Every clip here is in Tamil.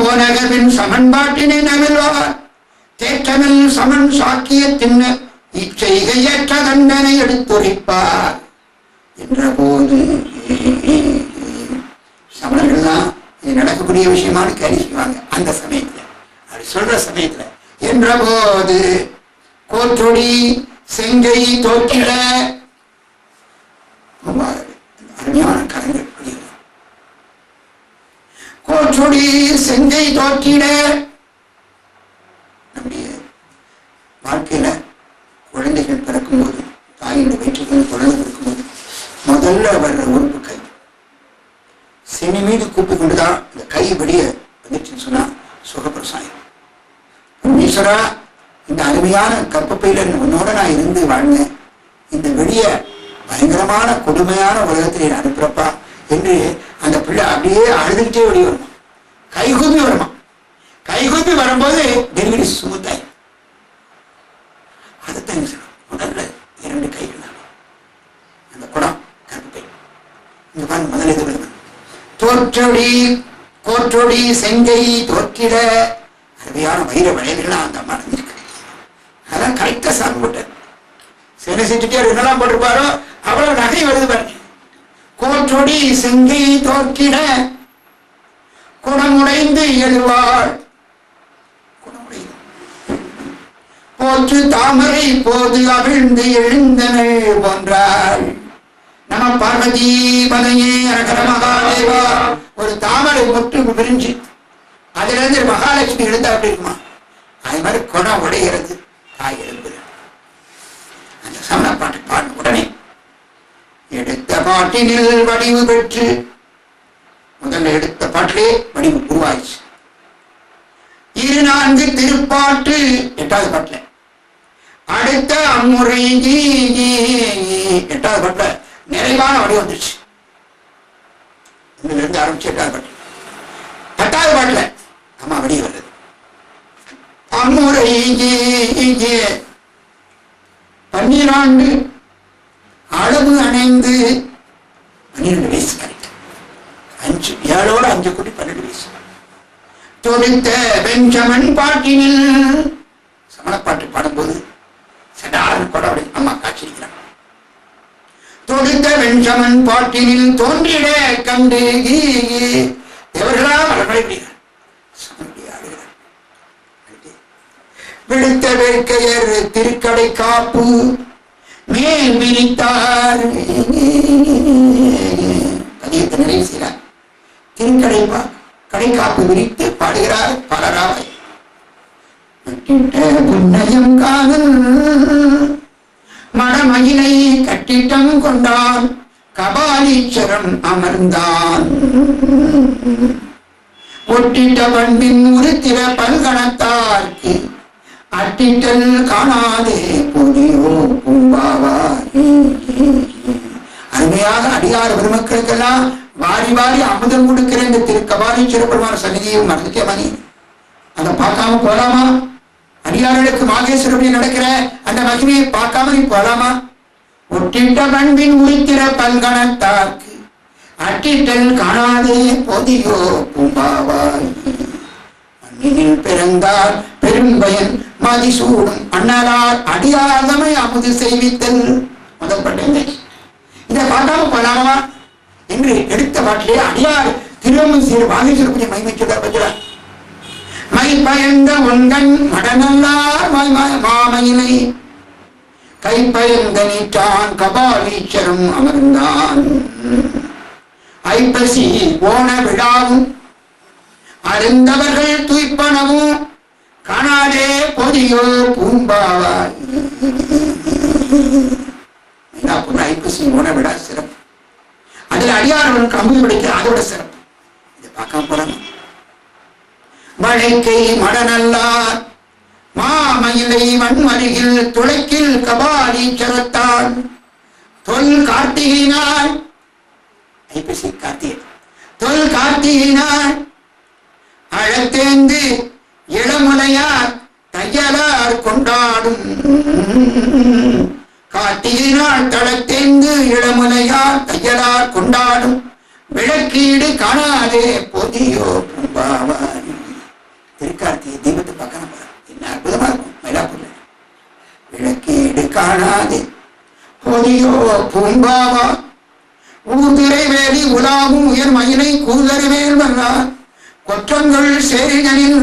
போனகவின் சமன்பாட்டினை நவிழ்வார் தேற்றமில் சமன் சாக்கியத்தின் இச்செய்கையற்ற தண்டனை எடுத்துரைப்பார் என்ற போது சமணர்கள்லாம் இது நடக்கக்கூடிய விஷயமானு கேள்வி செய்வாங்க. அந்த சமயத்துல அப்படி சொல்ற சமயத்துல என்ற போது கோற்றொடி செங்கை தோற்றிட அருமையான கலைஞர் கோற்றொடி செங்கை தோற்றிட நம்முடைய வாழ்க்கையில குழந்தைகள் பிறக்கும்போது தாயின் வயிற்றுகள் குழந்தை பிறக்கும்போது முதல்ல வர்ற உறுப்பு கை. செனி மீது கூப்பிக் கொண்டுதான் இந்த கை வெளியே வந்துச்சுன்னு சொன்னா சுகப்பிரசாயம். ஈஸ்வரா, இந்த அருமையான கற்பப்பையில உன்னோட நான் இருந்து வாழ்ந்தேன், இந்த வெளிய பயங்கரமான கொடுமையான உலகத்தில் அனுப்புறப்பா என்று அந்த பிள்ளை அப்படியே அழுதுகிட்டே வெளியே வருமா, கைகூப்பி வருமா. கைகூப்பி வரும்போது டெலிவரி சுமத்தாய். அதைத்தான் முதல்ல 2 கைகள் அந்த குடம் கற்பப்பை. இங்க பாருங்க, முதல்ல இது தோற்றொடி கோற்றொடி செங்கை தோற்றிட அருமையான வைர வளையல்கள்லாம் அந்த அம்மா இருந்திருக்கு. அதான் கரெக்டா சாப்பிட்டு போட்டார். சின்ன சிட்டியார் என்னெல்லாம் போட்டிருப்பாரோ அவ்வளவு நகை வருது பாருங்க. கோற்றொடி செங்கை தோற்றிட குணமுடைந்து எழுவாள். குணமுடைந்து போற்று தாமரை போது அவிழ்ந்து எழுந்தனள் போன்றாள். நம பார்வதி பதையே அரகர மகாதேவா. ஒரு தாமரை மொட்டு விரிஞ்சு அதுல இருந்து மகாலட்சுமி எழுந்தா அப்படி இருக்குமா, அது மாதிரி குணம் உடைகிறது, தாய் எழும்புது. அந்த சமண பாட்டு பாடின உடனே எடுத்த பாட்டினில் வடிவு பெற்று, முதல்ல எடுத்த பாட்டிலே வடிவு உருவாயிடுச்சு. 4 திருப்பாட்டு 8வது பாட்டுல, அடுத்த அம்முறை 8வது பாட்டுல நிறைவான வடிவம் வந்துருச்சு. இருந்து ஆரம்பிச்சு 8வது பாட்டு. 10வது பாட்டுல அம்மா வடிவு வருது. அம்முறை 12 அளவு அணைந்து 12 வயசு கரெக்ட். 5 7ஓட 5 கூட்டி 12 வயசு. தொடுத்த பெஞ்சமன் பாட்டினில் சமணப்பாட்டு பாடும்போது சடாரண கொடை அம்மா காட்சிக்கிறான். தொடுத்த வெஞ்சமன் பாட்டினில் தோன்றிட கண்டு எவர்களா மலர்களை விடுத்த வேட்கையர் திருக்கடை காப்பு மேல் விரித்தார். பதியத்தை நிறைவு செய்கிறார். திருக்கடை கடை காப்பு விரித்து பாடுகிறார் பலராய். புன்னயம் காதல் மடமயிலை கட்டிட்டம் கொண்டான் கபாலீச்சரம் அமர்ந்தான். ஒட்டிட்ட பண்பின் உருத்திர பல்கணத்தார்க்கு அட்டிட்டல் காணாதே புதியோ பூம்பாவார். அருமையாக அடியார் பெருமக்களுக்கெல்லாம் வாரி வாரி அமுதம் கொடுக்கிற இந்த திரு கபாலீஸ்வர பெருமான சன்னிதியும் நடந்துட்டே மணி அதை பார்க்காம போலாமா? அடியார்களுக்கு மாகேஸ்வரப்படி நடக்கிற அந்த மகிமையை பார்க்காம நீ போலாமா? ஒட்டிட்ட பண்பின் உரித்திர பல்கணத்தார்க்கு அட்டிட்டல் காணாதே பொதியோ பூம்பாவாய். மண்ணினில் பிறந்தார் பெரும்பயன் மதிசூடும் அண்ணலார் அடியார்தமை அமுது செய்வித்தல். முதல் பட்டு இதை பார்க்காம போலாமா என்று எடுத்த பாட்டிலே அடியார் திருவம்மன் சீர் மாகேஸ்வரப்படி மகிமை சொல்றார். மை பயந்த உண்கண் மடநல்லார் மாமையினை கை பயந்த நீட்டான் கபாலீச்சரம் அமர்ந்தான். ஐப்பசி போன விழாவும் அருந்தவர்கள் தூய்ப்பனவும் காணாதே பொதியோ பூம்பாவாய். ஐப்பசி போன விழா சிறப்பு. அதில் அடியார்களுக்கு அமுது பிடிக்க அதோட சிறப்பு. இதை பார்க்காம போறாங்க. மழைக்கை மடநல்லார் மாமயிலை வன்மருகில் துளைக்கில் கபாலீச்சரத்தான் தொல் கார்த்திகை நாள். ஐப்பசி கார்த்திகை தொல் கார்த்திகை நாள் அழத்தேந்து இளமுலையார் தையலார் கொண்டாடும். கார்த்திகை நாள் தளத்தேந்து இளமுலையார் தையலார் கொண்டாடும். விளக்கீடு காணாதே பொதியோ பூம்பாவாய். கார்த்திகை தீபத்தை பார்க்கணும். என்ன அற்புதமா இருக்கும் மயிலாப்பூர்ல. விளக்கேடு காணாது பொதியோ பூம்பாவா ஊதிரை வேலி உலாவும் உயர் மயிலை கூதறிவேல் வந்தார் கொற்றங்கள் சேரிகளில்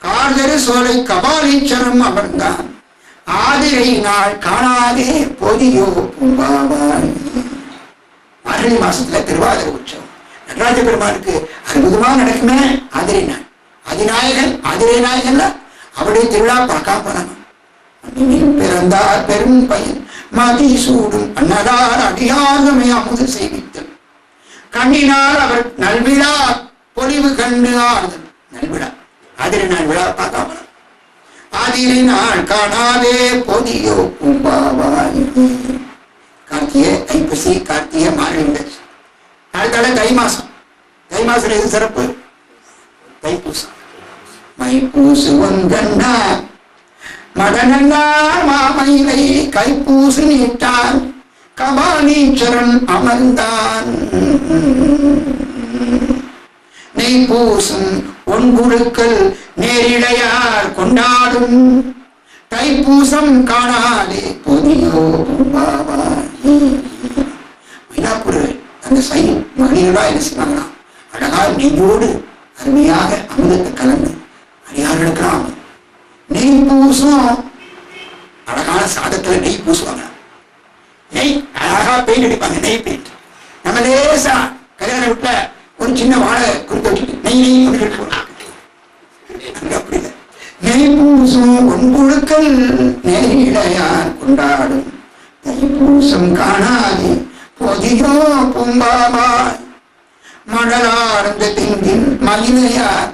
கார்தரு சோலை கபாலீச்சரம் அமர்ந்தான் ஆதிரை நாள் காணாதே பொதியோ பூம்பாவாய். மார்கழி மாசத்துல திருவாதிரை உற்சவம் நடராஜ பெருமானுக்கு அற்புதமா நடக்குமே. ஆதிரை நாள் அதிநாயகன் ஆதிரை நாயகன்ல அவருடைய திருவிழா பார்க்காம போனாங்க. பிறந்தார் பெரும் பையன் மதி சூடும் அன்னதார் அடியார்தமை அமுது செய்வித்தல் கண்ணினால் அவர் நல்விழா பொலிவு கண்டு ஆறுதல். நல்விழா ஆதிரை நாள் விழா பார்க்காம ஆதிரை நாள் காணாதே பொதியோ பூம்பாவாய். கார்த்திகை ஐப்பசி கார்த்திகை மார்கழி அடுத்தால தை மாசம். தை மாசம் எது சிறப்பு? தைப்பூசம். மைப்பூசு வந்தா மடனந்தார் மாமயிலை கைப்பூசு நீட்டான் கபாலீச்சரன் அமர்ந்தான் நெய்ப்பூசும் ஒன்குழுக்கள் நேரிடையார் கொண்டாடும் தைப்பூசம் காணாதே பொதியோ பூம்பாவாய். மயிலாப்பூர் அந்த சை மணிகளா என்ன செய்வாங்களா அழகா நெய்யோடு அருமையாக அமுதத்தை கலந்து அடியார்களுக்கெல்லாம் நெய் பூசும். அழகான சாதத்துல நெய் பூசுவாங்க. நெய் அழகா பெயிண்ட் அடிப்பாங்க. நெய் பெயிண்ட் நம்ம லேசா கல்யாண வீட்டுல ஒரு சின்ன வாழை குறித்து வச்சுட்டு நெய் நெய் அப்படி இல்லை. நெய் பூசும் ஒன்புழுக்கள் நேரிடையார் கொண்டாடும் தைப்பூசம் காணாது பொதியோ பூம்பாவாய். மடலார்ந்த திங்கின் மயிலையார்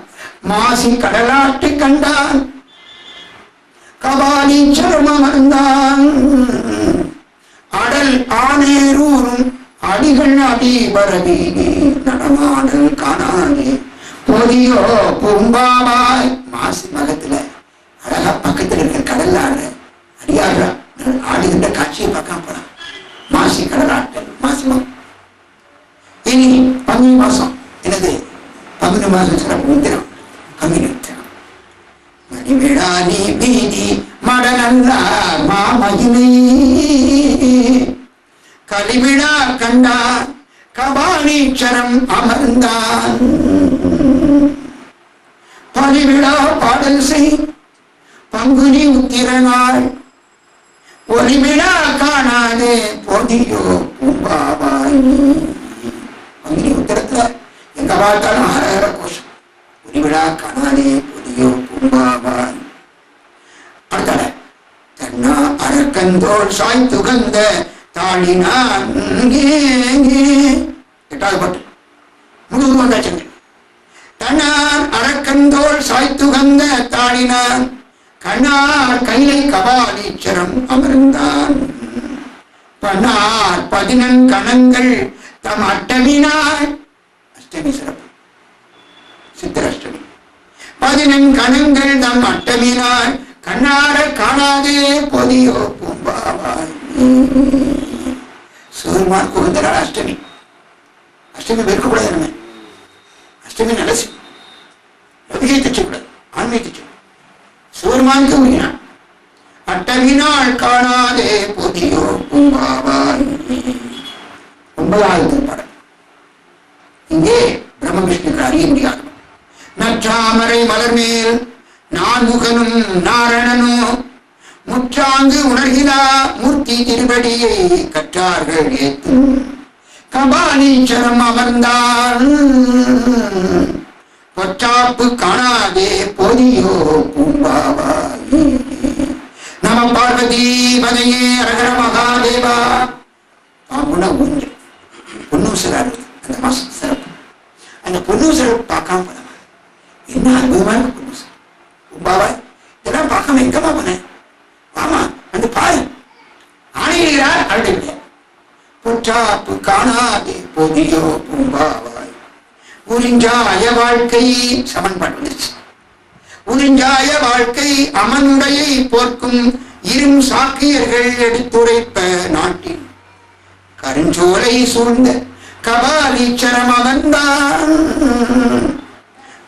மாசி கடலாட்டு கண்டான் கபாலீச்சரம் அமர்ந்தான் அடல் ஆனேரூரும் அடிகள் அடிபரவி நடமாடல் காணாதே பொதியோ பூம்பாவாய். மாசி மகத்துல அழகா பக்கத்துல இருக்கிற கடல்ல அடியாடுற ஆடுகின்ற காட்சியை பார்க்காம போறான். மாசி கடலாட்டல் மாசி மகம். இனி பங்குனி மாசம் என்னது? பங்குனி மாசம் சிறப்பு உத்திரம் கம்மினி உத்திரம். மணிவிழா நீ பீதி மடனல்லார் மாமகிமை கலிவிழா கண்டார் கபாலீச்சரம் அமர்ந்தான் பலிவிழா பாடல் செய் பங்குனி உத்திரனாள் ஒளிவிழா காணாதே பொதியோ பூம்பாவாய். பங்குனி உத்திரத்துல எங்க பார்த்தாலும் ஹரஹர கோஷம். ஒளிவிழா காணாதே பொதியோ பூம்பாவாய். அடுத்த தன்னா அரக்கந்தோள் சாய்த்துகந்த தாழினான். எட்டாவது பாட்டு முழுவதும் வந்தாச்சுங்க. தன்னார் அரக்கந்தோள் சாய்த்துகந்த தாழினான் கண்ணார் கைலை கபாலீச்சரம் அமர்ந்தான் பன்னார் 14 கணங்கள் தம் அட்டமினார். அஷ்டமி சிறப்பு சித்திர அஷ்டமி. 14 கணங்கள் தம் அட்டமினார் கண்ணார காணாதே பொதியோ பூம்பாவாய். சூரியமான் குகந்தரால் அஷ்டமி. அஷ்டமி வெறுக்கக்கூடாது. நம்ம அஷ்டமி நல்லசி லௌகிகை தச்சக்கூடாது, ஆன்மீக தச்சு. சூரியமானுக்கு உரினான் அட்டமினாள் காணாதே பொதியோ பூம்பாவாய். 9வது பாடல். இங்கே பிரம்ம விஷ்ணுக்கு அறிய முடியாது. நற்றாமரை மலர்மேல் நான்முகனும் நாரணனோ முற்றாங்கு உணர்கிறா மூர்த்தி திருவடியை கற்றார்கள் ஏத்தும் கபாலீச்சரம் அமர்ந்தாள் பொற்றாப்பு காணாதே பொதியோ பூம்பாவாய். நம பார்வதி பதையே அரகர மகாதேவா. பாம்புனா ஊஞ்சல் பொன்னூசலா இருக்கு. அந்த மாசம் சிறப்பு. அந்த பொன்னூசலை பார்க்காம போன என்ன அற்புதமான பொன்னூசல் பூம்பாவாய். இதெல்லாம் பார்க்காம எங்கம்மா போனேன்? ஆமா வந்து பாரு. ஆணையிறார் அழுடைய பொற்றாப்பு காணாதே பொதியோ பூம்பாவாய். உறிஞ்சாய வாழ்க்கை சமன்பாடு வந்துச்சு. உறிஞ்சாய வாழ்க்கை அமனுடையை போர்க்கும் இரும் சாக்கியர்கள் எடுத்துரைப்ப நாட்டில் கருஞ்சோலை சூழ்ந்த கபாலீச்சரம் அமர்ந்தான்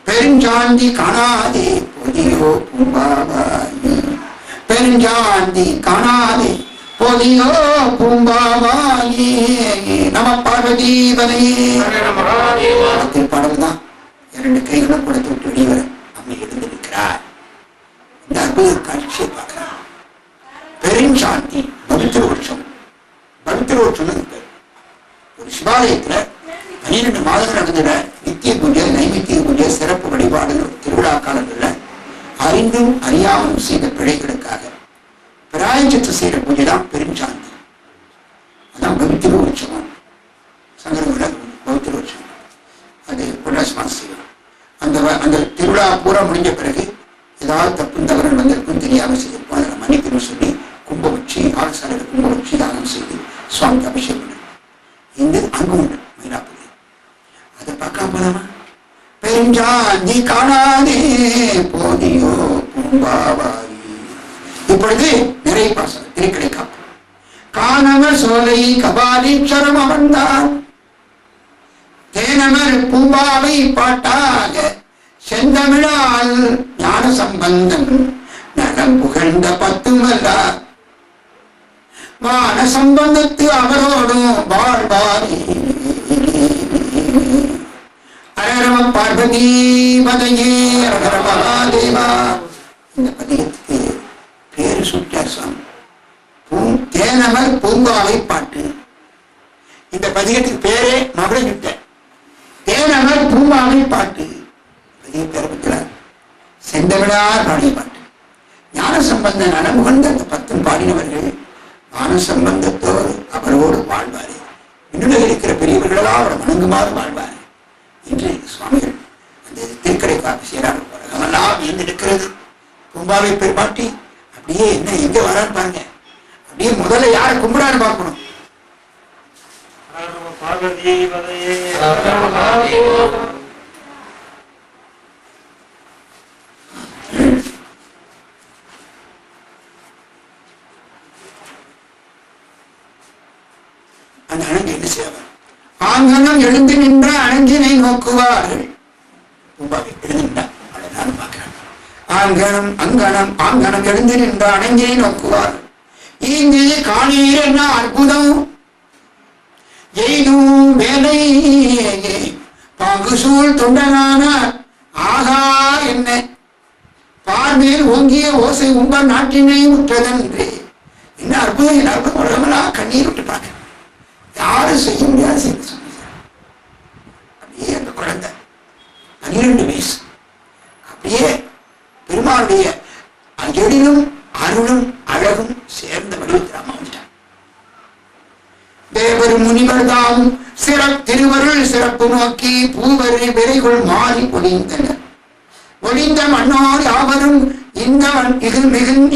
பெருஞ்சாந்தி காணாதே பொதியோ பூம்பாவாயி பெருஞ்சாந்தி காணாதே போதியோ பூம்பாவாயி நம பார்வதீபனையே. பாடல் தான். 2 கைகளும் கொடுத்து விட்டு வெளியே அம்மை எழுந்து நிற்கிறார். இந்த அற்புத காட்சியை பார்க்கிறார். பெருஞ்சாந்தி பவித்திர வருஷம். பவித்திர வருஷம் ஒரு சிவாலயத்துல 12 மாதங்கள் நடந்துட நித்திய பூஜை, நைமித்திய பூஜை, சிறப்பு வழிபாடுகள், திருவிழா காலங்கள்ல அறிந்தும் அறியாமலும் செய்த பிழைகளுக்காக பிராயச்சித்து செய்யற பூஜை தான் பெருஞ்சாந்தி. அதான் பவித்திர உற்சவம். சங்கரங்கள பவித்திர உற்சவம் அது புரட்டாசி மாசம் செய்யும். அந்த திருவிழா பூரா முடிஞ்ச பிறகு ஏதாவது தப்பும் தவறு வந்திருக்கும் தெரியாம செய்திருப்போம். அதில் மன்னிக்கணும் சொல்லி கும்ப வச்சு ஆலசாலையில் கும்ப வச்சு தானம் செய்து சுவாமிக்கு அபிஷேகம் பண்ணு. இந்த அங்கும் உண்டு மயிலாப்பூர். அதை பார்க்காம போலாமா? பெருஞ்சாந்தி காணாதே போதியோ பூம்பாவாயி. இப்பொழுது நிறைய பாசனம் திருக்கடை காப்பு. காணவர் சோலை கபாலீஸ்வரம் அமர்ந்தான் தேனவர் பூம்பாவை பாட்டாக செந்தமிழால் ஞான சம்பந்தம் நலம் புகழ்ந்த 10 மல்லார் வான சம்பந்தத்து அவரோடும் வாழ்வாரே. அரகரம பார்வதி பதையே அரகர மகாதேவா. இந்த பதிகத்துக்கு பேரு சுட்டார் சுவாமி. தேனமர் பூம்பாவை பாட்டு. இந்த பதிகத்துக்கு பேரே மகளை விட்ட தேனமர் பூம்பாவை பாட்டு. பதிக பேரை பற்றார். செந்தமிழார் பாடிய பாட்டு. ஞான சம்பந்த நலமுகந்த அந்த 10 பாடினவர்கள் ஞான சம்பந்தத்தோடு அவரோடு வாழ்வாரு. இன்னும் இருக்கிற பெரியவர்களெல்லாம் அவரை வணங்குமாறு வாழ்வாரு என்று சுவாமிகள் அந்த திருக்கடை காப்பு செய்யறாரு. உலகமெல்லாம் இருக்கிறது பூம்பாவை பெருமாட்டி. அப்படியே என்ன எங்க வரான்னு பாருங்க. அப்படியே முதல்ல யாரை கும்பிடான்னு பார்க்கணும். அந்த அணங்கு என்ன செய்வார்? ஆங்கனம் எழுந்து நின்ற அணங்கினை நோக்குவார்கள். நானும் பார்க்கிறேன். ஆங்கனம் எழுந்து நின்ற அணங்கினை நோக்குவார்கள். இங்கே காணீர் என்ன அற்புதம் எய்தும் வேலை பாகுசூழ் தொண்டனான ஆகா என்ன பார்மேல் ஓங்கிய ஓசை உங்கள் நாட்டினை உற்றதென்று. என்ன அற்புதம், என்ன அற்புதம். உலகமெல்லாம் கண்ணீர் விட்டு பார்க்க யாரும் செய்ய முடியாது செய்ய சொன்னார். அப்படியே அந்த குழந்தை 12 வயசு அப்படியே பெருமாளுடைய எழிலும் அருளும் அழகும் சேர்ந்த வடிவத்தில் அம்மா வந்துட்டார். தேவர் முனிவர் தாமும் திருவருள் சிறப்பு நோக்கி பூவரு விரைகுள் மாறி பொழிந்தனர். ஒளிந்த மன்னோர் யாவரும்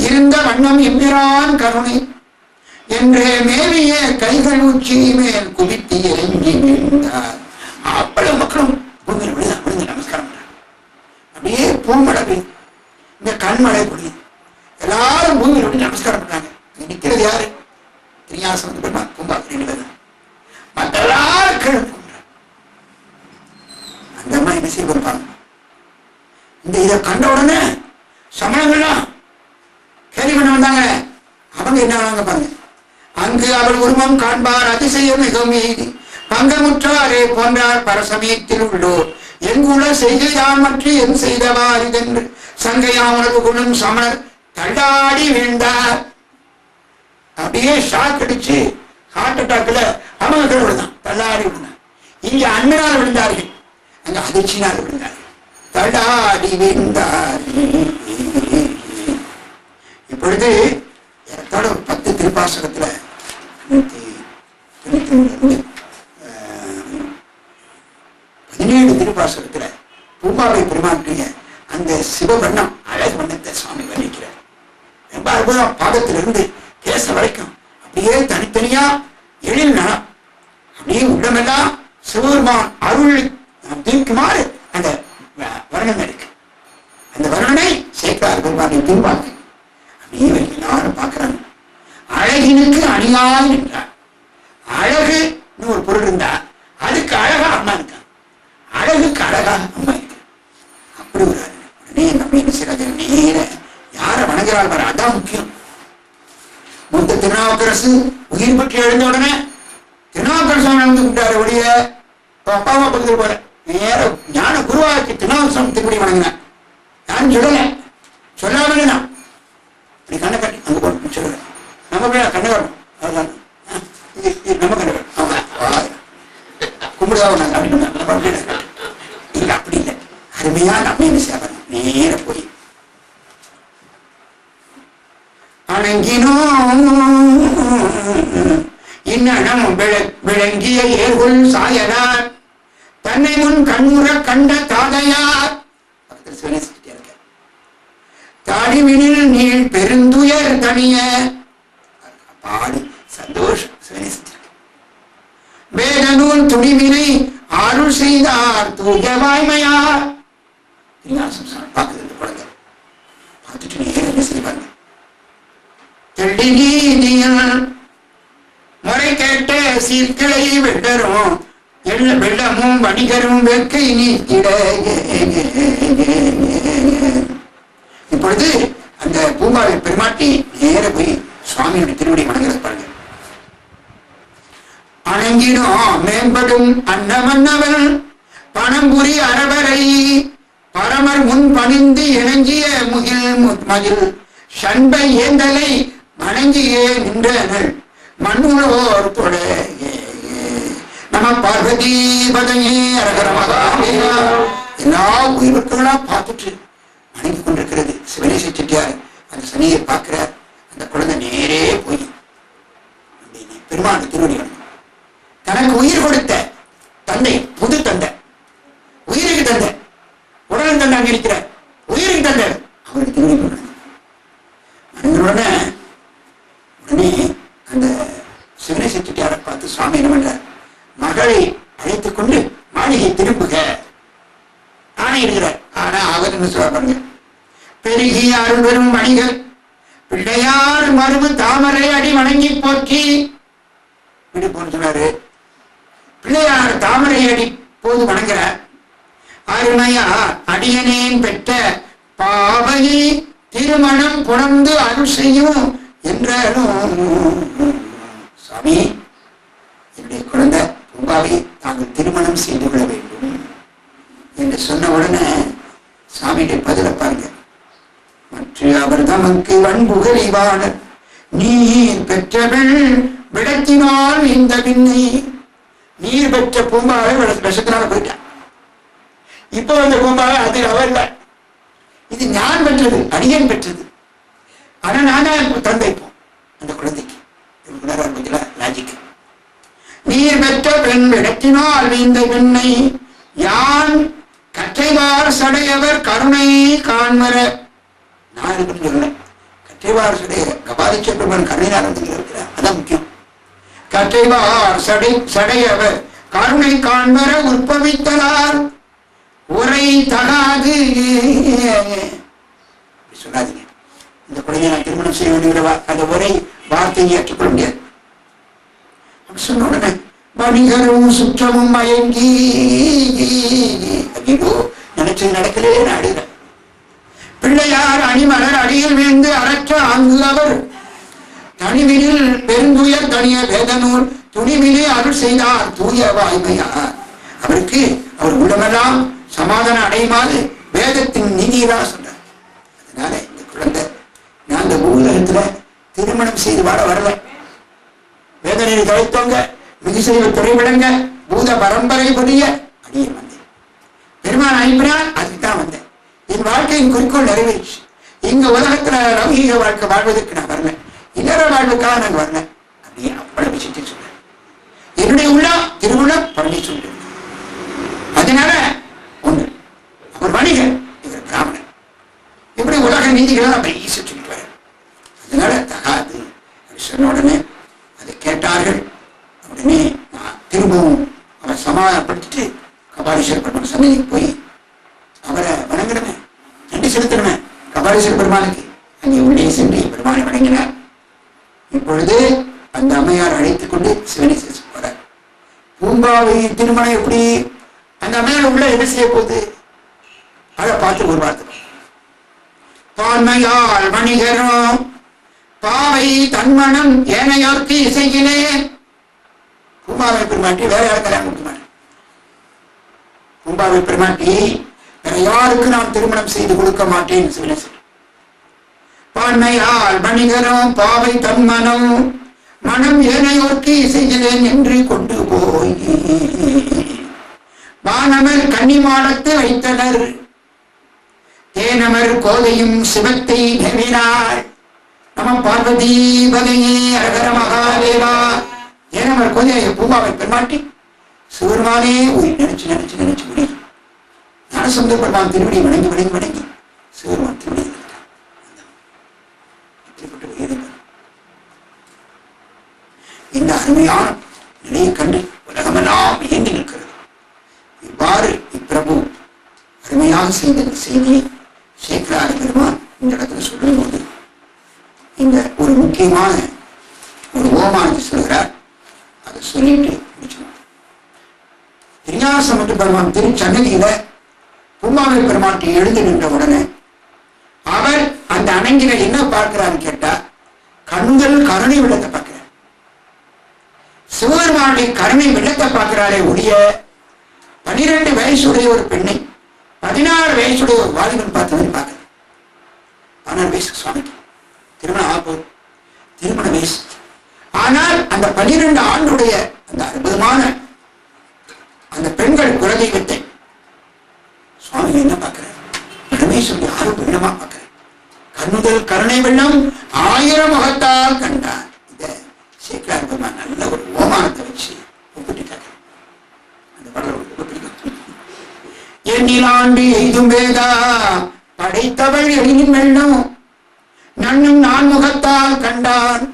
இருந்த வண்ணம் எம்பிரான் கருணை என்றே மேவிய கைகள் உச்சி மேல் குவித்து இறங்கி விழுந்தார். அவ்வளவு மக்களும் பூமியில் விழுந்து நமஸ்காரம் பண்றாங்க. அப்படியே பூமழை, இந்த கண்மழை பொழியுது. எல்லாரும் பூமியில் விழுந்து நமஸ்காரம் பண்றாங்க. நிற்கிறது யாரு? திரியாசனத்து பெருமாள் பூம்பாக்கு 2 பேர். மற்ற எல்லாரும் கீழே போன்றாங்க. அந்த அம்மா என்ன செய்ய இருப்பாங்க? இந்த இதை கண்ட உடனே சமணங்கள்லாம் கேள்வி பண்ண வந்தாங்க. அவங்க என்ன ஆனாங்க பாருங்க. அங்கு அவள் உருவம் காண்பார் அதிசய மிகவும் எய்தி பங்கமுற்றாரே போன்றார் பரசமயத்தில் உள்ளோர் எங்குள்ள செய்கையான் மற்ற என் செய்தவார் இதென்று சங்கையா உணர்வு குணம் சமணர் தள்ளாடி வீழ்ந்தார். அப்படியே ஷாக் அடிச்சு ஹார்ட் அட்டாக்ல அவங்க விழுந்தான், தள்ளாடி விழுந்தான். இங்க அண்ணனால் விழுந்தார்கள், அங்க அதிர்ச்சினால் விழுந்தார்கள், தள்ளாடி வீழ்ந்தார். இப்பொழுது 10 திருப்பாசகத்துல 17 திருப்பாசகத்துல பூம்பாவை பெருமாட்டிய அந்த சிவவண்ணம் அழகு வண்ணத்தை சுவாமி வர்ணிக்கிறார். ரொம்ப அற்புதம். பாதத்திலிருந்து கேச வரைக்கும் அப்படியே தனித்தனியா எழில் நலம், அப்படியே உள்ளமெல்லாம் சிவபெருமான் அருள் தீர்க்குமாறு அந்த வர்ணனை இருக்கு. அந்த வர்ணனை சேர்க்கிறார் பெருமானை திருவாக்கு. அப்படியே எல்லாரும் பார்க்கிறாங்க. அழகினுக்கு அணியாய் நின்றார். அழகுன்னு ஒரு பொருள் இருந்தா அதுக்கு அழகா அம்மா இருக்காங்க, அழகுக்கு அழகா அம்மா இருக்கு. அப்படி ஒரு உடனே நம்ம என்ன செய்யறாங்க? அனுபவிக்கிறாள் பாரு, அதான் முக்கியம். மொத்த திருநாவுக்கரசு உயிர் பற்றி எழுந்த உடனே திருநாவுக்கரசு நடந்து விட்டாரு ஒழிய அப்பா அம்மா பக்கத்தில் போற நேர ஞான குருவாக்கி திருநாவுக்கரசன் திருப்படி வணங்கினேன். யாரும் சொல்லல, சொல்லாமலே நான் இப்படி கண்ணை கட்டி அங்க போட்டு சொல்லல. நம்ம போய் கண்ணை வரணும், அதுதான் நம்ம கண்ணை வரணும், கும்பிடுவாங்க நாங்கள் அப்படின்னு இல்லை. அப்படி இல்லை, அருமையான அம்மையை சேவன் நேர போய் அணங்கினோ இன்னம் விளங்கிய ஏகுள் சாயனார் தன்னை முன் கண்முற கண்ட தாதையார் தாடிவினில் நீள் பெருந்துயர் தனிய பாடி சந்தோஷம். வேதநூல் துணிவினை அருள் செய்தார் தூய வாய்மையார். பார்க்குது குழந்தை பார்த்துட்டு நேரம் செய்வாங்க. முறை கேட்ட சீர்கிளை வெள்ளரும் வெள்ளமும் வணிகரும் வெக்கை நீக்கிட. இப்பொழுது அந்த பூம்பாவை பெருமாட்டி நேர போய் சுவாமியுடைய திருவடி வணங்குறது பாருங்க. அணங்கிடும் மேம்படும் அன்னமன்னவன் பணம்புரி அரவரை பரமர் முன் பணிந்து இணங்கிய மகிழ் சண்பை ஏந்தலை வணங்கியே நின்றனர் மண்ணுளோர் தொட. நம பார்வதி பதையே அரகர மகாதேவா. எல்லா உயிர்களா பார்த்துட்டு வணங்கி கொண்டிருக்கிறது. சிவனேச செட்டியார் அந்த சனியை பார்க்கிறார். அந்த குழந்தை நேரே போய் பெருமாள் திருவடி வணங்கும். தனக்கு உயிர் கொடுத்த தந்தை, புது தந்தை, உயிருக்கு தந்தை, உடல் தந்தை அங்க இருக்கிறார், உயிருக்கு தந்தை, அவருக்கு திருவடி வணங்கும். உடனே அந்த சிவனேச செட்டியாரை பார்த்து சுவாமி என்ன பண்றார், மகளை அழைத்துக் கொண்டு மாளிகை திரும்புக ஆணை இருக்கிறார். ஆனா அவர் என்ன சொல்ல பாருங்க, பெருகிய அருள் பெரும் வணிகர் பிள்ளையார் மருவு தாமரை அடி வணங்கி போக்கி விடு போன்னு சொன்னாரு. பிள்ளையார் தாமரை அடி போது வணங்குறார். அருமையா அடியனேன் பெற்ற பாவையை திருமணம் புணர்ந்து அருள் செய்யும் என்றாலும் சுவாமி, என்னுடைய குழந்தை பூம்பாவை தாங்கள் திருமணம் செய்து கொள்ள வேண்டும் என்று சொன்ன உடனே சுவாமியுடைய பதில பாருங்க. மற்ற அவர் தமக்கு வன்புகழிவாளர் நீர் பெற்றவள் விடத்தினால் இந்த பின்னை. நீர் பெற்ற பூம்பாவை விஷத்தினால போயிட்டான். இப்போ அந்த பூம்பாவை அது அவள், இது நான் பெற்றது, அடியன் பெற்றது. ஆனா நானே தந்தைப்போம் அந்த குழந்தைக்கு. லாஜிக். நீர் பெற்ற பெண் விடத்தினால் இந்த பெண்ணை யான் கற்றைவார் சடையவர் கருணை காண்மர. நான் இருக்குன்னு சொல்ல, கற்றைவார் சடைய கபாலிச்ச பெருமான் கருணையார் இருக்கிறார், அதான் முக்கியம். கற்றைவார் சடையவர் கருணை காண்மர உற்பவித்தலார் உரை தகாது சொல்லாதீங்க. இந்த குழந்தையை நான் திருமணம் செய்ய வேண்டுகிறவா அந்த ஒரே வார்த்தையை ஏற்றுக்கொள்ள முடியாது. சொன்ன உடனே வணிகரும் சுற்றமும் மயங்கி ஐயோ நினைச்சது நடக்கலே நாடுகிறேன். பிள்ளையார் அணிமலர் அடியில் வீழ்ந்து அறற்ற அங்கு அவர் தனிவினில் பெருந்துயர் தனிய வேதனூர் துணிவிலே அருள் செய்தார் தூய வாய்மையார். அவருக்கு அவர் உள்ளமெல்லாம் சமாதானம் அடையுமாறு வேதத்தின் நீதியிலா சொன்னார். அதனால இந்த குழந்தை நான் அந்த பூலகத்துல திருமணம் செய்து வாழ வரல. வேதனையை கழித்தவங்க மிகுசெய்வ துறை விளங்க பூத பரம்பரை புரிய அடியே வந்தேன். பெருமான் அனுப்பினால் அதுக்குதான் வந்தேன். என் வாழ்க்கையின் குறிக்கோள் நிறைவேறிச்சு. இங்க உலகத்துல லௌகீக வாழ்க்கை வாழ்வதற்கு நான் வரல, இல்லற வாழ்வுக்காக நாங்க வரல. அப்படியே அவ்வளவு சித்தி சொன்னேன். என்னுடைய உள்ளம் திருவுள்ளம் பழனி சொல்றேன். அதனால ஒண்ணு அவர் வணிகர், இவர் பிராமணன். இப்படி உலக நீதிகளை நம்ம ஈஸி சொல்லிட்டு வர. அதனால தகாது சொன்ன உடனே அதை கேட்டார்கள். உடனே திரும்பவும் அவர் சமாதானப்படுத்திட்டு கபாலீஸ்வர பெருமான் சன்னதிக்கு போய் அவரை வணங்கணுமே, நன்றி செலுத்தணுமே கபாலீஸ்வர பெருமானுக்கு. அங்கே உள்ளே சென்று பெருமானை வணங்கினார். இப்பொழுது அந்த அம்மையார் அழைத்துக் கொண்டு சிவனேச போறார். பூம்பாவை திருமணம் எப்படி அந்த அம்மையார் உள்ள என்ன செய்ய போகுது அதை பார்த்து ஒரு வார்த்தை பான்மையால் வணிகரும் பாவை தன்மனம் ஏனையோர்க்கு இசையினேன். பூம்பாவை பெருமாட்டி வேற யாரும் கல்யாணம் கொடுக்க மாட்டேன். பூம்பாவை பெருமாட்டி வேற யாருக்கு நான் திருமணம் செய்து கொடுக்க மாட்டேன் சொல்லி பான்மையால் வணிகரும் பாவை தன்மனம் மனம் ஏனையோர்க்கு இசைகிறேன் என்று கொண்டு போய் வானவர் கன்னிமாடத்து வைத்தனர். தேனமர் கோதையும் சிவத்தை நெவினாள். நம பார்வதி பதையே அரகர மகாதேவா. தேனமர் கோதையை பூம்பாவை பெருமாட்டி சிவருமானே நினைச்சு நினைச்சு நினைச்சு முடியும். ஞானசமுத்திர பெருமான் திருவடி வணங்கி வணங்கி வணங்கி சிவருமான் திருவடி இந்த அருமையான நிலையை கண்டு உலகமெல்லாம் இயங்கி நிற்கிறது. இவ்வாறு இப்பிரபு அருமையாக செய்த செய்தியை சேக்கராய பெருமான் இந்த இடத்துல சொல்லும் போது இந்த ஒரு முக்கியமான ஒரு ஓமானத்தை சொல்கிறார். அதை சொல்லிட்டு முடிச்சுக்கணும். திருஞானசமுத்திர பெருமான் திருச்சன்னதியில பூம்பாவை பெருமாட்டி எழுந்து நின்ற உடனே அவர் அந்த அணங்கில என்ன பார்க்கிறான்னு கேட்டா கண்கள் கருணை விளத்தை பார்க்கிறார். சிவபெருமானுடைய கருணை விளத்தை பார்க்கிறாரே ஒழிய 12 வயசுடைய ஒரு பெண்ணை 16 வயசுடைய ஒரு வாலிபன் பார்த்த மாதிரி பார்க்கிறார். 16 வயசு சுவாமிக்கு திருமணம் ஆகும், திருமண வயசு. ஆனால் அந்த 12 ஆண்டுடைய அந்த அற்புதமான அந்த பெண்கள் குலதெய்வத்தை சுவாமி என்ன பார்க்கிறார்? பரமேஸ்வரி ஆறு பெண்ணமா பார்க்கிறார். கண்ணுதல் கருணை வெள்ளம் 1000 முகத்தால் கண்டார். இத சேக்கராய பெருமான் நல்ல ஒரு ஓமானத்தை வச்சு ஒப்பிட்டுட்டாங்க. அந்த படம் ரொம்ப பிடிக்கும். எண்ணிலாண்டு எய்தும் வேதா படைத்தவள் எழிலின் வெள்ளம் நன்னும் நான் முகத்தால் கண்டான்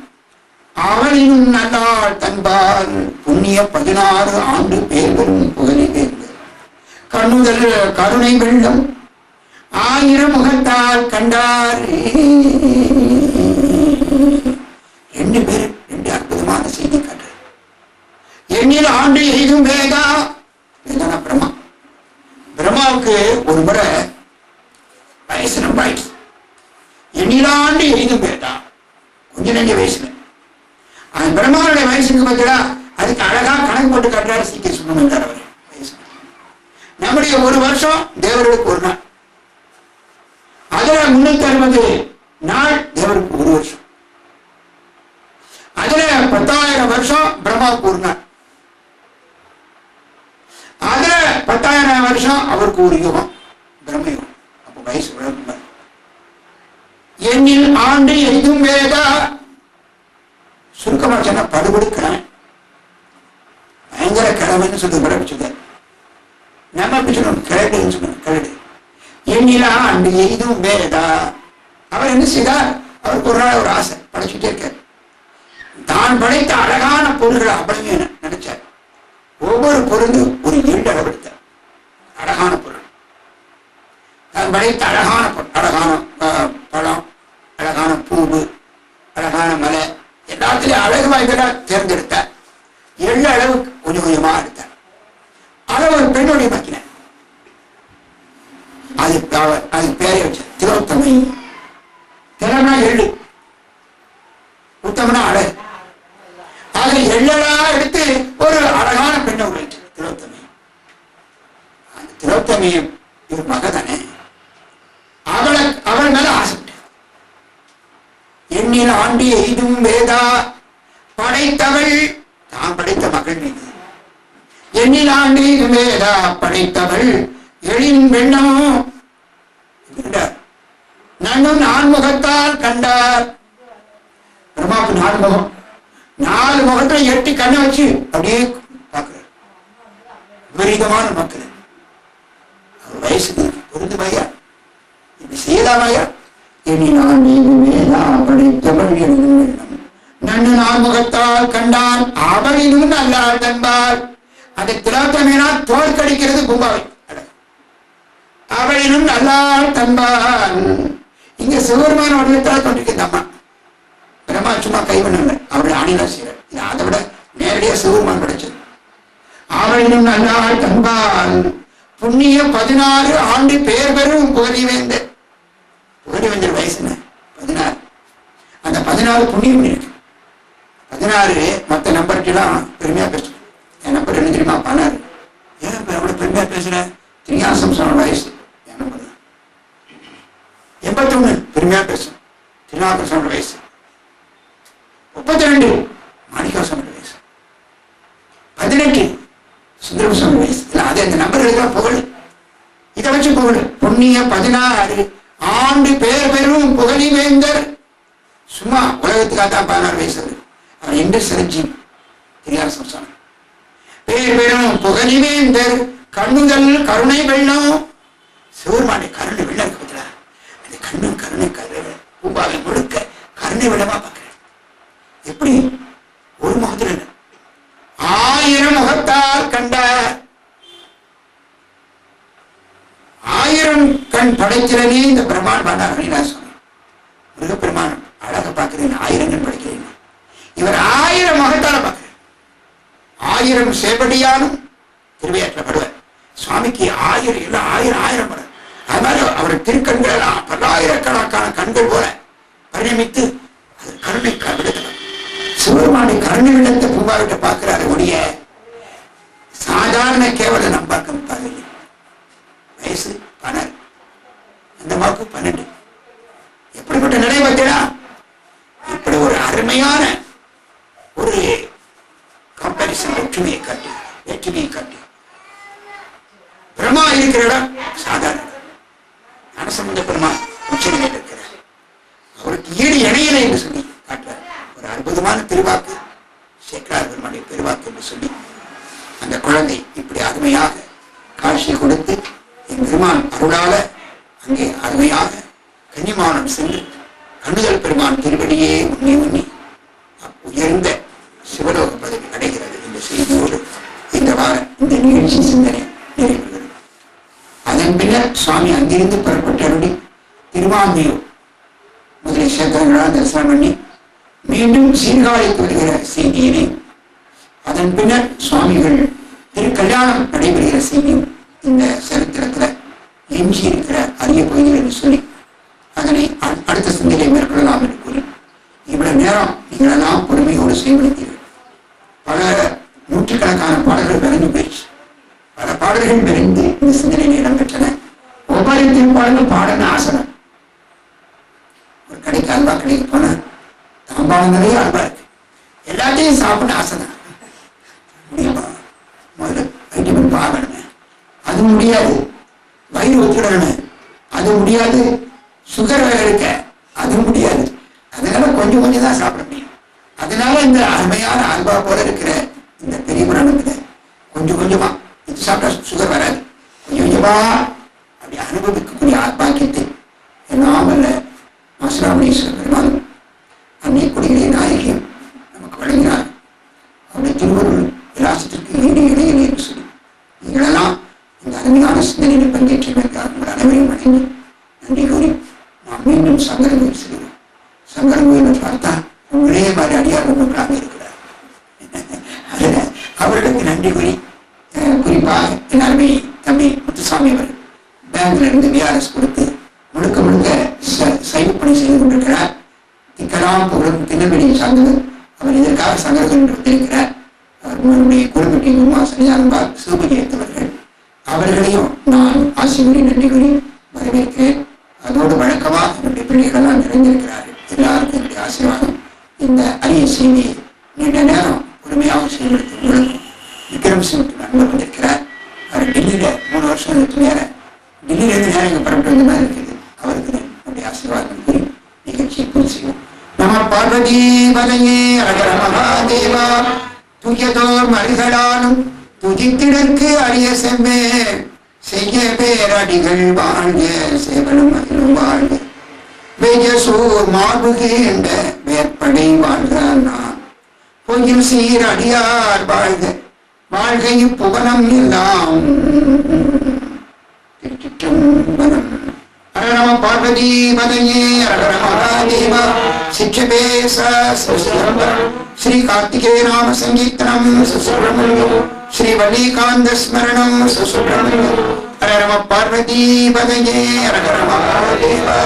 அவளினும் நல்லாள் தன்பால் புண்ணிய 16 ஆண்டு பேர் பெறும் புகழை வேண்டு கண்ணுதல் கருணை வெள்ளம் 1000 முகத்தால் கண்டார். 2 பேர் 2 அற்புதமான செய்தி காட்டு. எண்ணில் ஆண்டு எய்தும் வேதா வேதான பிரம்மா. பிரம்மாவுக்கு ஒரு முறை வயசு ரொம்ப ஆயிடுச்சு. எண்ணிலாண்டு எய்தும் வேதா கொஞ்சம் நெஞ்ச வயசுல அந்த பிரம்மாவுடைய வயசுக்கு பார்த்தா அதுக்கு அழகா கணக்கு போட்டு காட்டுறாரு. சீக்கிரம் சொன்னார் அவர் வயசு. நம்முடைய ஒரு வருஷம் தேவர்களுக்கு ஒரு நாள். அதுல 360 நாள் தேவருக்கு ஒரு வருஷம். அதுல 10,000 வருஷம் பிரம்மாவுக்கு ஒரு நாள். அதுல 10,000 வருஷம் அவருக்கு ஒரு யுகம், பிரம்மயுகம். அப்ப வயசு வளர்ப்பு. எண்ணில் ஆண்டு எய்தும் வேதா சுருக்கமா சொன்னா படுபடுக்கிறேன் பயங்கர கிழமைன்னு சொல்லி பரப்பிச்சுக்க. நம்ம எப்படி சொல்லணும்? கிழடுன்னு சொல்லணும். கிழடு. எண்ணிலா ஆண்டு எய்தும் வேதா. அவர் என்ன செய்தார்? அவருக்கு ஒரு நாள் ஒரு ஆசை படைச்சுட்டே இருக்கார். தான் படைத்த அழகான பொருள்களை அப்படியே நினைச்சார். ஒவ்வொரு பொருள் ஒரு 2 அளவெடுத்தார். அழகான பொருள் தான் படைத்த அழகான பொருள், அழகான பழம், அழகான பூவு, அழகான மலை, எல்லாத்திலையும் அழகு வாய்ந்தா தேர்ந்தெடுத்தார். 7 அளவு கொஞ்சம் கொஞ்சமா எடுத்தார். அதை ஒரு பெண்ணுடைய பக்கினார். அது பேரை வச்ச திலோத்தமை. திலம்னா 7, உத்தமனா அழகு. அதை 7 எடுத்து ஒரு அழகான பெண்ணை உழைச்சு திலோத்தமை. அந்த திலோத்தமையை இவர் மகதானே, அவள் மேல ஆசைப்பட்ட. எண்ணில் ஆண்டு எய்தும் வேதா படைத்தவள் தான் படைத்த மகள் மீது. எண்ணில் ஆண்டு எய்தும் வேதா படைத்தவள் எழின் வெண்ணம் நன்னும் 4 முகத்தால் கண்டார். பிரம்மாவுக்கு 4 முகம். 4 முகத்தை 8 கண்ணை வச்சு அப்படியே பார்க்கிறார். விபரீதமான மக்கள். வயசுக்கு பொருந்து பையா இப்படி செய்யலாமையா? நன்னு 4 முகத்தால் கண்டான் அவளினும் நல்லாள் தன்பால். அதை திலோத்தமையினா தோற்கடிக்கிறது பூம்பாவை. அவளினும் நல்லாள் தன்பால். இங்க சிவபெருமான வடிவத்தால் தோன்றிருக்க அம்மா. பிரம்மா சும்மா கைவண்ண அவருடைய ஆணிலாசிரியர். அதை விட நேரடியா சிவபெருமான் கிடைச்சது. அவளினும் நல்லாள் தன்பால் புண்ணிய 16 ஆண்டு பேர் பெறும் புகழி வேந்த. புகழி ராகவேந்தர் வயசு என்ன? 16. அந்த 14 புண்ணியம் இருக்கு. 16 மற்ற நம்பர்கிட்டலாம் பெருமையா பேசுறேன். என் நம்பர் என்ன தெரியுமா? 16. ஏன் எவ்வளவு பெருமையா பேசுற? திருஞானம் சொன்ன வயசு என் நம்பர் தான். 81 பெருமையா பேசுறேன். திருநாவுக்கரசர் சொன்ன வயசு. 32 மாணிக்கவாசகர் சொன்ன வயசு. 18 சுந்தரம் சொன்ன வயசு. இல்ல அது அந்த நம்பர்களுக்கு புகழ். இதை வச்சு புகழ். புண்ணிய 16 ஆண்டு பேர் பெரும் புகழி வேந்தர். சும்மா உலகத்துக்காக தான் 16 வயசு. அவர் என்று சிறஞ்சி திருஞானம் சொன்னார். பேர் பெரும் புகழி வேந்தர் கண்ணுதல் கருணை வெள்ளம். சிவருமானுடைய கருணை வெள்ளம் இருக்கு பத்தியா? அந்த கண்ணு கருணை பூம்பாவை முழுக்க கருணை வெள்ளமா பார்க்கிறேன். எப்படி? ஒரு முகத்துல 1000 முகத்தால் கண்டார். 1000 கண் படைக்கிறனே இந்த பிரமான் பாண்டார் சொன்ன முருகப்பெருமான் அழக பார்க்கிறேன். 1000 கண் படைக்கிறேன். இவர் 1000 முகத்தால பார்க்கிறார். 1000 சேவடியாலும் திருவையாற்றப்படுவார். சுவாமிக்கு 1000 எல்லாம் 1000 படம். அது மாதிரி அவர் திருக்கண்கள் எல்லாம் 10,000கணக்கான கண்கள் போல பரிணமித்து அது கருணை விடத்தில் சிவருமானுடைய கருணை விடத்தை பூம்பாவிட்ட பார்க்கிறாரு. ஒழிய சாதாரண கேவல நம்ம பார்க்க வயசு 12, அந்த வாக்கு 12. எப்படிப்பட்ட நிலை பார்த்தீங்கன்னா இப்படி ஒரு அருமையான ஒரு கம்பேரிசன் ஒற்றுமையை காட்டி வேற்றுமையை காட்டி பிரம்மா இருக்கிற இடம் சாதாரண ஞானசம்பந்த பெருமா உச்சநிலையில் இருக்கிறார். அவருக்கு ஈடு இணையில என்று சொல்லி காட்டுறார். ஒரு அற்புதமான திருவாக்கு சேக்கரார் பெருமானுடைய பெருவாக்கு என்று சொல்லி அந்த குழந்தை இப்படி அருமையாக காட்சி கொடுத்து என் பெருமான் அருளால அங்கே அருமையாக கன்னிமானம் சென்று கண்ணுதல் பெருமான் திருவடியே உண்ணி உண்ணி உயர்ந்த சிவலோக பதவி அடைகிறது என்ற செய்தியோடு இந்த வாரம் இந்த நிகழ்ச்சி சிந்தனை நிறைவேறுகிறது. அதன் பின்னர் சுவாமி அங்கிருந்து புறப்பட்டபடி திருவான்மையூர் முதலில் சேத்திரங்களால் தரிசனம் பண்ணி மீண்டும் சீர்காழிக்கு வருகிற செய்தியினை, அதன் பின்னர் சுவாமிகள் திருக்கல்யாணம் நடைபெறுகிற செய்தியும் இந்த சரித்திரத்தில் எஞ்சி இருக்கிற அரிய பகுதிகள் என்று சொல்லி அதனை அடுத்த சிந்தனை மேற்கொள்ளலாம் என்று கூறி இவ்வளவு நேரம் நீங்களெல்லாம் பொறுமையோடு செய்வதீர்கள். பல நூற்றுக்கணக்கான பாடல்கள் விரைந்து போயிடுச்சு. பல பாடல்கள் விரைந்து இந்த சிந்தனையில் இடம்பெற்றன. ஒவ்வொரு திருப்பாடலும் பாடன ஆசனம். ஒரு கடைக்கு அல்வா கடைக்கு போன தாம்பாளம் நிறைய அல்வா இருக்கு. எல்லாத்தையும் சாப்பிட ஆசனம் முடியுமா? முதல்ல வைட்டமின் பாகணுமே, அது முடியாது. வயிறு ஒத்துடணும், அது முடியாது. சுகர் வேலை இருக்க, அது முடியாது. அதனால கொஞ்சம் கொஞ்சம் தான் சாப்பிட முடியும். அதனால இந்த அருமையான அல்வா போல இருக்கிற இந்த பெரிய புராணத்துல கொஞ்சம் கொஞ்சமா இது சாப்பிட்டா சுகர் வராது. கொஞ்சம் கொஞ்சமா அப்படி அனுபவிக்கக்கூடிய ஆத்மாக்கியத்தை நாமல்ல மாசுராமணீஸ்வரர் பெருமாளும் அன்னை குடிகளை நாயகியும் நமக்கு வழங்கினார். அவருடைய திருவருள் விலாசத்திற்கு ஈடு இடையிலே என்று சொல்லி நீங்களெல்லாம் இந்த அருமையான சிந்தனையில் பங்கேற்றிருக்கிறார். உங்கள் அனைவரையும் வழங்கி நன்றி கூறி நாம் மீண்டும் சங்கர கோயில் செல்கிறோம். சங்கர கோயிலில் பார்த்தா ஒரே மாதிரி அடியார் மக்களாக இருக்கிறார். அதில் அவர்களுக்கு நன்றி கூறி குறிப்பாக எல்லாருமே தம்பி முத்துசாமி அவர் பேங்க்ல இருந்து விஆர்எஸ் கொடுத்து முழுக்க முழுக்க சைவ பணி செய்து கொண்டிருக்கிறார். இக்கெல்லாம் புகழும் திருநெல்வேலியை சார்ந்தவர். அவர் இதற்காக சங்கரர்கள் இருக்கிறார். அவர்களுடைய குடும்பத்தையும் சன்னிதானம்பால் சிவபதி எடுத்தவர்கள். அவர்களையும் நான் ஆசை கூறி நன்றி கூறி வரவேற்கிறேன். அதோடு வழக்கமாக என்னுடைய பிள்ளைகளெல்லாம் நிறைந்திருக்கிறார்கள். எல்லாருக்கும் என்னுடைய ஆசீர்வாதம். இந்த அரிய செய்தியை நீண்ட நேரம் பொறுமையாக செயல்படுத்தி உங்களுக்கும் விக்ரம் சிங் நண்பர் வந்திருக்கிறார். அவர் டெல்லியில 3 வருஷத்துக்கு மேல டெல்லியிலிருந்து நேரம் இங்கே புறப்பட்டு வந்த மாதிரி இருக்குது. அவருக்கு என்னுடைய ஆசீர்வாதம் கூறி நிகழ்ச்சியை பூர்த்தி செய்வோம். நம பார்வதி பதையே அழகர மகாதேவா. துயதோர் மருகளாலும் துதித்திடற்கு அரிய செம்மே செய்ய பேரடிகள் வாழ்க சேவலும் அகிலும் வாழ்க வேஜசூர் மார்புகேண்ட வேற்படை வாழ்கிறான் பொய்யில் சீர் அடியார் வாழ்க வாழ்கையும் புவனம் எல்லாம் திருச்சிற்றம்பலம். ஹர பார்வதி பதையே ஹர மகாதேவா. சிக்ஷபே ஸ்ரீ கார்த்திகேய நாம சங்கீர்த்தனம் சுசுப்ரமண்யம் ஸ்ரீ வல்லிகாந்த ஸ்மரணம் சுசுப்ரமண்யம். ஹர பார்வதி பதையே ஹர மகாதேவா.